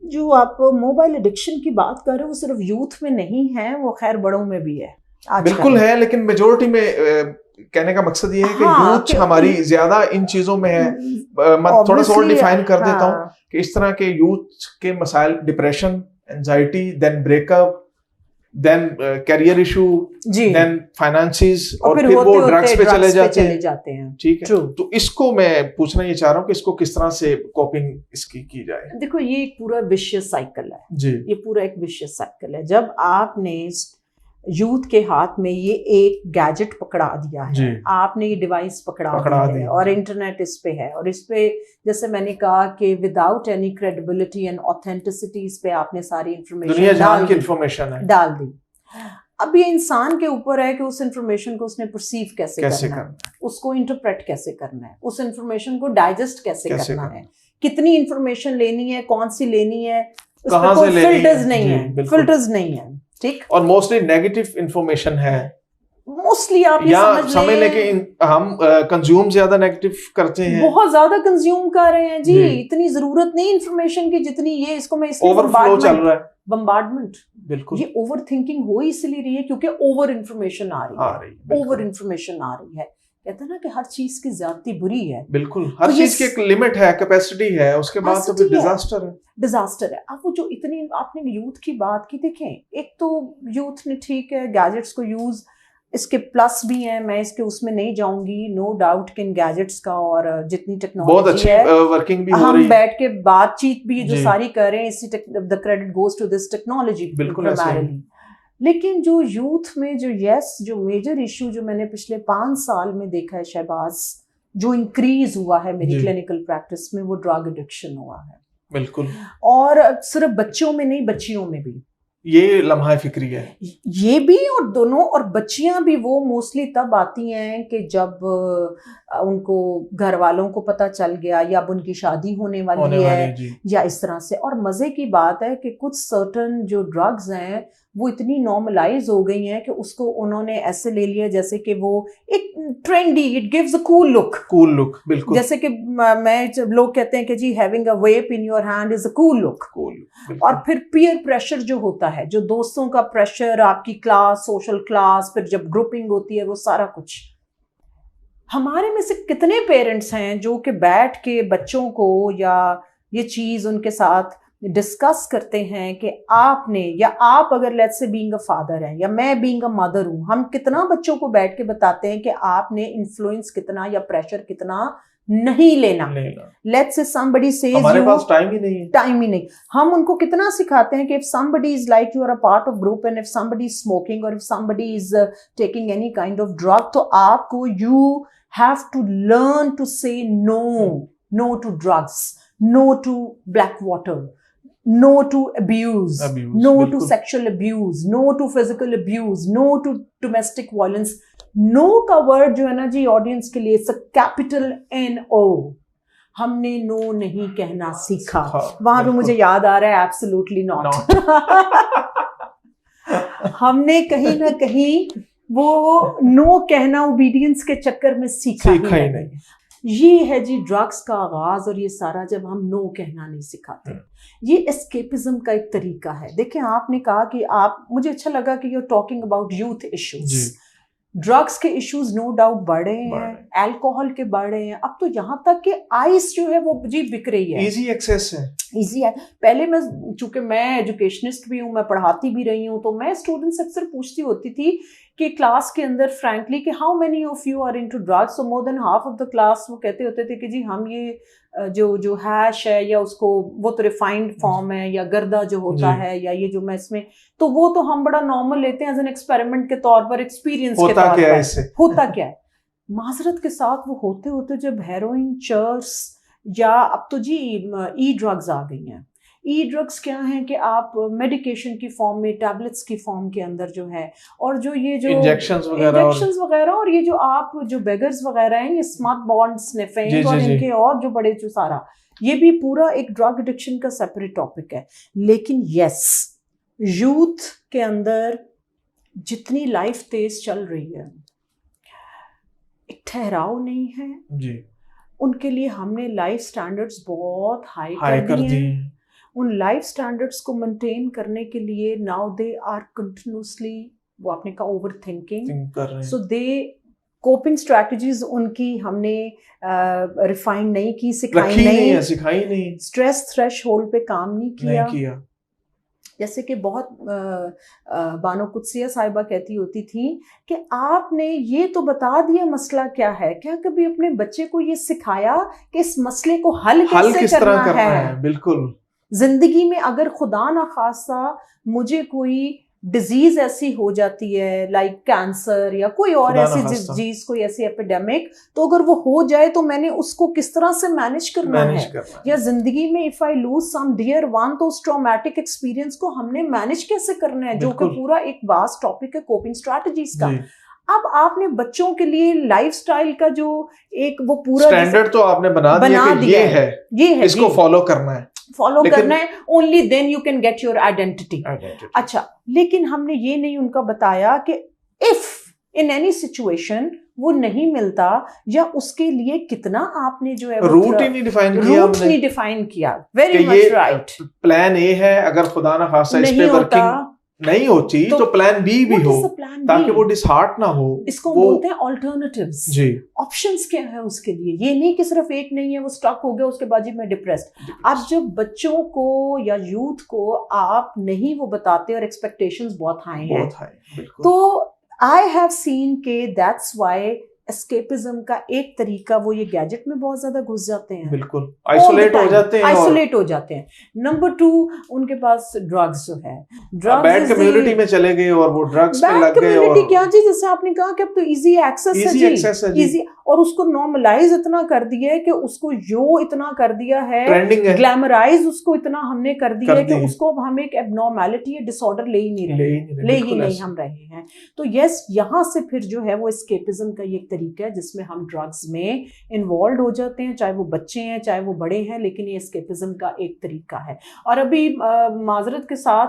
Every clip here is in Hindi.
जो आप मोबाइल एडिक्शन की बात कर रहे हो वो सिर्फ यूथ में नहीं है, वो खैर बड़ों में भी है बिल्कुल है, लेकिन मेजोरिटी में कहने का मकसद ये है कि यूथ हमारी ज्यादा इन चीजों में है। मैं थोड़ा सा और डिफाइन कर देता हूँ कि इस तरह के यूथ के मसाइल, depression, anxiety, then breakup, then career issue, then finances, और फिर वो ड्रग्स पे चले जाते हैं। ठीक है, तो इसको मैं पूछना ये चाह रहा हूँ कि इसको किस तरह से कॉपिंग इसकी की जाए। देखो ये एक पूरा विशियस साइकिल है जी, ये पूरा एक विशियस साइकिल है। जब आपने यूथ के हाथ में ये एक गैजेट पकड़ा दिया है, आपने ये डिवाइस पकड़ा दिया है और इंटरनेट इस पे है, और इस पे जैसे मैंने कहा कि without any credibility and authenticity इस पे आपने सारी इंफॉर्मेशन डाल दी। अब ये इंसान के ऊपर है कि उस इंफॉर्मेशन को उसने परसीव कैसे करना है, उसको इंटरप्रेट कैसे करना है, उस इंफॉर्मेशन को डाइजेस्ट कैसे करना है, कितनी इंफॉर्मेशन लेनी है, कौन सी लेनी है, कहां से लेनी है। फिल्टर्स नहीं है, ठीक। और मोस्टली नेगेटिव इंफॉर्मेशन है, मोस्टली आप ये समझ लें कि हम कंज्यूम ज्यादा नेगेटिव करते हैं, बहुत ज्यादा कंज्यूम कर रहे हैं जी। इतनी जरूरत नहीं इंफॉर्मेशन की जितनी ये, इसको मैं इसलिए ओवरफ्लो चल रहा है, बम्बार्डमेंट। बिल्कुल, ये ओवर थिंकिंग हो इसलिए रही है क्योंकि ओवर इंफॉर्मेशन आ रही है, ओवर इंफॉर्मेशन आ रही है। कहते हैं ना कि हर चीज की ज्यादती बुरी है, बिल्कुल, हर चीज की एक लिमिट है, कैपेसिटी है, उसके बाद तो फिर डिजास्टर है। अब वो जो इतनी आपने यूथ की बात की, देखें एक तो यूथ ने ठीक है गैजेट्स को यूज, इसके प्लस भी हैं, मैं इसके उसमें नहीं जाऊंगी, नो डाउट कि इन गैजेट्स का और जितनी टेक्नोलॉजी है वर्किंग भी हो हम रही है, बैठ के बातचीत भी जो सारी कर रहे हैं, इसी the credit goes to this technology primarily. लेकिन जो यूथ में जो मेजर इशू जो मैंने पिछले 5 साल में देखा है शहबाज, जो इंक्रीज हुआ है मेरी क्लिनिकल प्रैक्टिस में, वो ड्रग एडिक्शन हुआ है। बिल्कुल, और सिर्फ बच्चों में नहीं, बच्चियों में भी ये लम्हा फिक्री है, ये भी, और दोनों। और बच्चियां भी वो मोस्टली तब आती हैं कि जब उनको घर वालों को पता चल गया या अब उनकी शादी होने वाली है या इस तरह से। और मजे की बात है कि कुछ सर्टन जो ड्रग्स हैं वो इतनी नॉर्मलाइज हो गई हैं कि उसको उन्होंने ऐसे ले लिया जैसे कि वो एक trendy, it gives a cool look, बिल्कुल। जैसे कि लोग कहते हैं कि जी having a vape in your hand is a cool look. और फिर पीयर प्रेशर जो होता है, जो दोस्तों का प्रेशर, आपकी क्लास, सोशल क्लास, फिर जब ग्रुपिंग होती है, वो सारा कुछ। हमारे में से कितने पेरेंट्स हैं जो कि बैठ के बच्चों को या ये चीज उनके साथ डिस्कस करते हैं कि आपने, या आप अगर let's say being a father है या मैं बीइंग अ मदर हूं, हम कितना बच्चों को बैठ के बताते हैं कि आपने इन्फ्लुएंस कितना या प्रेशर कितना नहीं लेना। लेट्स से somebody says हमारे पास टाइम ही नहीं, हम उनको कितना सिखाते हैं कि if somebody is like you are a part of group and if somebody is smoking or if somebody is taking any kind of drug, तो आपको you have to learn to say no to drugs, no to black water, no to abuse, no to sexual abuse, no to physical abuse, no to domestic violence. No का वर्ड जो है ना जी ऑडियंस के लिए, इट्स अ कैपिटल NO। हमने नो नहीं कहना सीखा। वहां पे मुझे याद आ रहा है एब्सोल्युटली नॉट। हमने कहीं ना कहीं वो नो कहना ओबीडियंस के चक्कर में सीखा ही नहीं। ये है जी ड्रग्स का आगाज, और ये सारा जब हम नो कहना नहीं सिखाते, ये एस्केपिज्म का एक तरीका है। देखें आपने कहा कि आप, मुझे अच्छा लगा कि you are talking about youth issues. Drugs के इश्यूज नो डाउट बढ़ रहे हैं, अल्कोहल के बढ़ रहे हैं, अब तो यहाँ तक कि आइस जो है वो जी बिक रही है, इजी एक्सेस है, इजी है। पहले मैं, चूंकि मैं एजुकेशनिस्ट भी हूँ, मैं पढ़ाती भी रही हूँ, तो मैं स्टूडेंट्स अक्सर पूछती होती थी कि क्लास के अंदर फ्रैंकली कि how many of you are into drugs. So more than half of the class वो कहते होते थे कि जी हम ये जो हैश है या उसको, वो तो रिफाइंड फॉर्म है, या गर्दा जो होता है, या ये जो मैं इसमें, तो वो तो हम बड़ा नॉर्मल लेते हैं एज एन एक्सपेरिमेंट के तौर पर, एक्सपीरियंस के तौर पर। होता क्या है माजरत के साथ, वो होते होते जब हेरोइन, चर्स, या अब तो जी ई ड्रग्स आ गई हैं। ई ड्रग्स क्या हैं कि आप मेडिकेशन की फॉर्म में, टैबलेट्स की फॉर्म के अंदर जो है, और जो ये जो इंजेक्शंस वगैरह, और ये जो आप जो बेगर्स वगैरह हैं, ये स्मार्ट बॉन्ड स्निफिंग और इनके और जो बड़े जो सारा, ये भी पूरा एक ड्रग एडिक्शन का सेपरेट टॉपिक है। लेकिन यस, यूथ के अंदर जितनी लाइफ तेज चल रही है, एक ठहराव नहीं है जी। उनके लिए हमने लाइफ स्टैंडर्ड्स बहुत हाई कर दिए हैं। उन लाइफ स्टैंडर्ड्स को मेंटेन करने के लिए नाउ दे आर कंटिन्यूसली, वो आपने कहा ओवर थिंकिंग, सो दे कोपिंग स्ट्रैटेजीज उनकी हमने रिफाइन नहीं की, सिखाई नहीं, स्ट्रेस थ्रेशोल्ड पे काम नहीं किया। जैसे कि बहुत बानो कुत्सिया साहिबा कहती होती थी कि आपने ये तो बता दिया मसला क्या है, क्या कभी अपने बच्चे को ये सिखाया कि इस मसले को हल किस करना है। बिल्कुल, जिंदगी में अगर खुदा ना खासा मुझे कोई डिजीज ऐसी हो जाती है लाइक कैंसर या कोई और ऐसी डिजीज, कोई ऐसी एपिडेमिक, तो अगर वो हो जाए तो मैंने उसको किस तरह से मैनेज करना है। या जिंदगी में if I lose some dear one, तो उस ट्रॉमेटिक एक्सपीरियंस को हमने मैनेज कैसे करना है, जो कि पूरा एक वास्ट टॉपिक है कोपिंग स्ट्रैटेजीज का। अब आपने बच्चों के लिए लाइफस्टाइल का जो एक वो पूरा स्टैंडर्ड तो आपने बना दिया कि ये है इसको फॉलो करना है, only then you can get your identity. अच्छा, लेकिन हमने ये नहीं उनका बताया कि इफ इन एनी सिचुएशन वो नहीं मिलता, या उसके लिए कितना आपने जो है रूट ही नहीं डिफाइन किया। Very much right. Plan A है, अगर खुदा ना खासा इस पे वर्किंग नहीं होती तो प्लान बी भी हो, ताकि वो डिसहार्ट ना हो। इसको बोलते हैं ऑल्टरनेटिव्स। ऑप्शंस क्या है उसके लिए, ये नहीं कि सिर्फ एक नहीं है, वो स्टक हो गया उसके बाद जी मैं डिप्रेस्ड। अब जब बच्चों को या यूथ को आप नहीं वो बताते और एक्सपेक्टेशंस बहुत हाई हैं, तो आई हैव सीन के दैट्स व्हाई एस्केपिज्म का एक तरीका वो ये गैजेट में बहुत ज्यादा घुस जाते हैं, बिल्कुल आइसोलेट हो जाते हैं। नंबर 2, उनके पास ड्रग्स जो है, ड्रग्स बैड कम्युनिटी में चले गए और वो ड्रग्स पे लग गए। और क्या जी, जैसे आपने कहा कि अब तो इजी एक्सेस है जी, और उसको नॉर्मलाइज इतना कर दिया है कि उसको यो इतना कर दिया है, ग्लैमराइज उसको इतना हमने कर दिया है कि उसको हम एक एबनॉर्मैलिटी या डिसऑर्डर ले ही नहीं हम रहे हैं। तो यस, यहाँ से फिर जो है वो एस्केपिज्म का ये तरीका है जिसमें हम ड्रग्स में इन्वॉल्व हो जाते हैं, चाहे वो बच्चे हैं चाहे वो बड़े हैं, लेकिन ये एस्केपिज्म का एक तरीका है। और अभी माजरत के साथ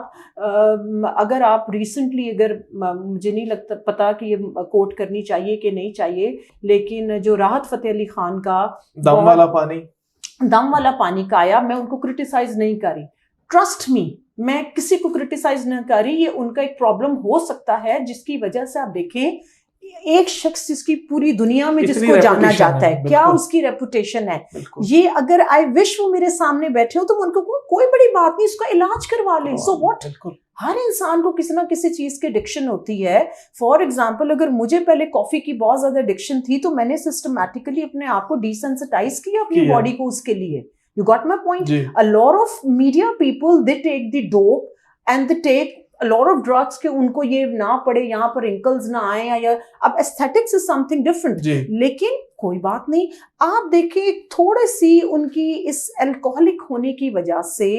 अगर आप रिसेंटली, अगर मुझे नहीं लगता पता कि ये कोट करनी चाहिए कि नहीं चाहिए, लेकिन जो राहत फतेह अली खान का दम वाला पानी का आया, मैं उनको क्रिटिसाइज नहीं कर रही, ट्रस्ट मी, मैं किसी को क्रिटिसाइज नहीं कर रही, ये उनका एक प्रॉब्लम हो सकता है जिसकी वजह से आप देखें एक शख्स जिसकी पूरी दुनिया में जिसको जाना जाता है, क्या उसकी रेपुटेशन है, ये अगर आई विश वो मेरे सामने बैठे हो तो उनको कोई बड़ी बात नहीं, उसका इलाज करवा ले। सो व्हाट, हर इंसान को किसी ना किसी चीज की एडिक्शन होती है। फॉर एग्जाम्पल, अगर मुझे पहले कॉफी की बहुत ज्यादा एडिक्शन थी तो मैंने सिस्टमैटिकली अपने आप को डिसेंसिटाइज किया अपनी बॉडी को उसके लिए। You got my point? A lot of media people they take the dope and they take a lot of drugs के उनको ये ना पड़े, यहाँ पर wrinkles ना आए, या अब aesthetics is something different। लेकिन कोई बात नहीं, आप देखें थोड़ी सी उनकी इस अल्कोहलिक होने की वजह से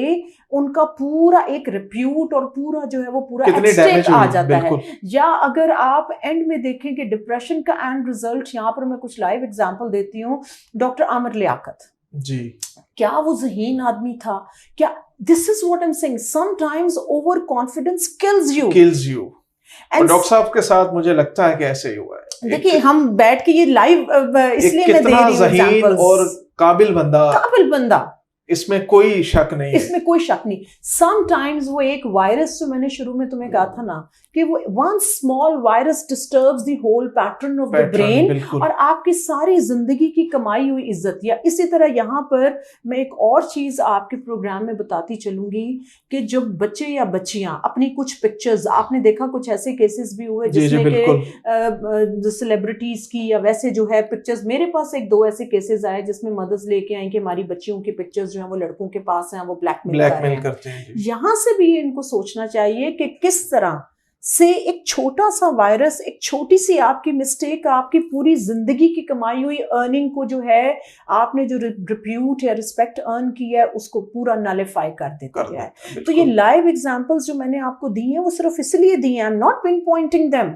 उनका पूरा एक रिप्यूट और पूरा जो है वो पूरा एस्टेट आ जाता है। या अगर आप एंड में देखें कि डिप्रेशन का एंड रिजल्ट, यहाँ पर मैं कुछ लाइव एग्जाम्पल देती हूँ। डॉक्टर आमिर लियाकत जी, क्या वो ज़हीन आदमी था? क्या this is what I am saying, sometimes over confidence kills you. और डॉक्टर साहब के साथ मुझे लगता है कि ऐसे ही हुआ है। देखिए, हम बैठ के ये लाइव इसलिए मैं दे रही हूं एग्जांपल्स, और काबिल बंदा, इसमें कोई शक नहीं। समटाइम्स वो एक वायरस जो मैंने शुरू में तुम्हें कहा था ना कि वो one small virus disturbs the whole pattern of the brain और आपकी सारी जिंदगी की कमाई हुई इज्जत। या इसी तरह यहाँ पर मैं एक और चीज आपके प्रोग्राम में बताती चलूंगी कि जब बच्चे या बच्चियां अपनी कुछ पिक्चर्स, आपने देखा कुछ ऐसे केसेस भी हुए जिसमें के सेलिब्रिटीज की या वैसे जो है पिक्चर्स, मेरे पास 1-2 ऐसे केसेस आए जिसमें मदर्स लेके आई कि हमारी बच्चियों की पिक्चर्स वो लड़कों के पास हैं, वो ब्लैकमेल करते हैं। यहाँ से भी इनको सोचना चाहिए कि किस तरह से एक छोटा सा वायरस, एक छोटी सी आपकी मिस्टेक आपकी पूरी जिंदगी की कमाई हुई अर्निंग को जो है, आपने जो रिप्यूट या रिस्पेक्ट अर्न की है, उसको पूरा नलिफाई कर देता है। तो ये लाइव एग्जांपल्स जो मैंने आपको दी हैं वो सिर्फ इसलिए दी हैं, I am not pinpointing them,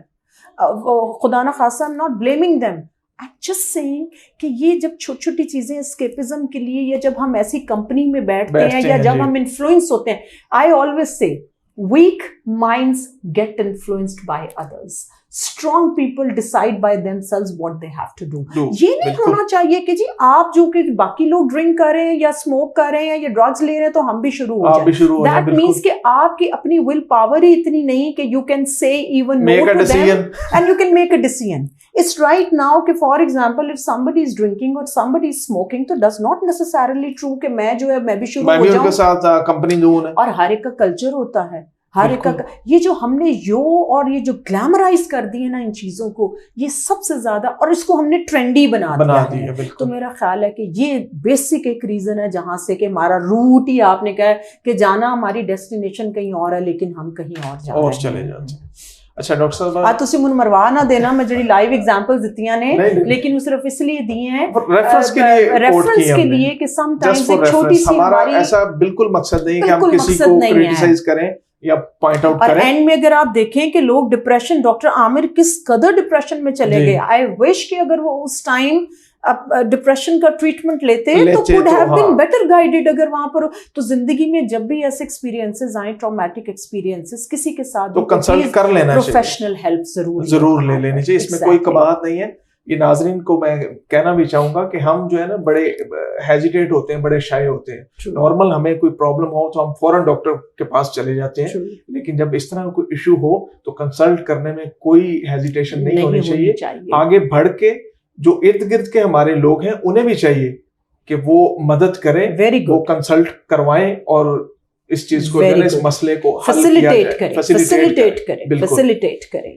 खुदा ना खासा I am not blaming them, I am just saying कि ये जब छोटी छोटी चीजें एस्केपिज्म के लिए, या जब हम ऐसी कंपनी में बैठते हैं या जब हम इन्फ्लुएंस होते हैं, I always say weak minds get influenced by others. strong people decide by themselves what they have to do. ये नहीं होना चाहिए कि जी आप जो कि बाकी लोग ड्रिंक कर रहे हैं या स्मोक कर रहे हैं या ड्रग्स ले रहे हैं तो हम भी शुरू हो जाए. That means कि आपकी अपनी विल पावर ही इतनी नहीं कि you can say even no to them and you can make a decision. It's right now कि for example if somebody is drinking or somebody is smoking तो does not necessarily true कि मैं जो है मैं भी शुरू हो जाऊं. साथ कंपनी दूं. और हर एक का कल्चर होता है. हर एक का ये जो हमने और ये जो ग्लैमराइज कर दिए ना इन चीजों को, ये सबसे ज्यादा, और इसको हमने ट्रेंडी बना दिया है. तो मेरा ख्याल है कि ये बेसिक एक रीजन है जहां से कि हमारा रूट ही आपने कहा कि जाना हमारी डेस्टिनेशन कहीं और है लेकिन हम कहीं और जा रहे हैं. चले जाते हैं. अच्छा डॉक्टर साहब आज तुसी मुझे मरवा ना देना मैं जड़ी लाइव एग्जांपल्स दित्तियां ने लेकिन वो सिर्फ इसलिए दिए हैं रेफरेंस के लिए कि समटाइम्स एक छोटी सी हमारी ऐसा बिल्कुल मकसद नहीं है कि हम किसी को क्रिटिसाइज करें या पॉइंट आउट करें. और एंड में अगर आप देखें कि लोग डिप्रेशन, डॉक्टर आमिर किस कदर डिप्रेशन में चले गए. आई विश कि अगर वो उस टाइम डिप्रेशन का ट्रीटमेंट लेते तो could have been better guided. अगर वहां पर तो जिंदगी में जब भी ऐसे एक्सपीरियंसेस आए, ट्रॉमेटिक एक्सपीरियंसेस किसी के साथ, तो कंसल्ट कर लेना चाहिए. प्रोफेशनल हेल्प जरूर ले लेनी चाहिए. इसमें कोई कबात नहीं है. ये नाजरीन को मैं कहना भी चाहूंगा कि हम जो है ना बड़े हेजिटेट होते हैं, बड़े शाय होते हैं. नॉर्मल हमें कोई प्रॉब्लम हो तो हम फौरन डॉक्टर के पास चले जाते हैं. लेकिन जब इस तरह कोई इशू हो तो कंसल्ट करने में कोई हेजिटेशन नहीं होनी चाहिए. आगे बढ़ के जो इर्द गिर्द के हमारे लोग हैं उन्हें भी चाहिए कि वो मदद करें, वो कंसल्ट करवाएं और इस चीज को, इस मसले को फैसिलिटेट करें.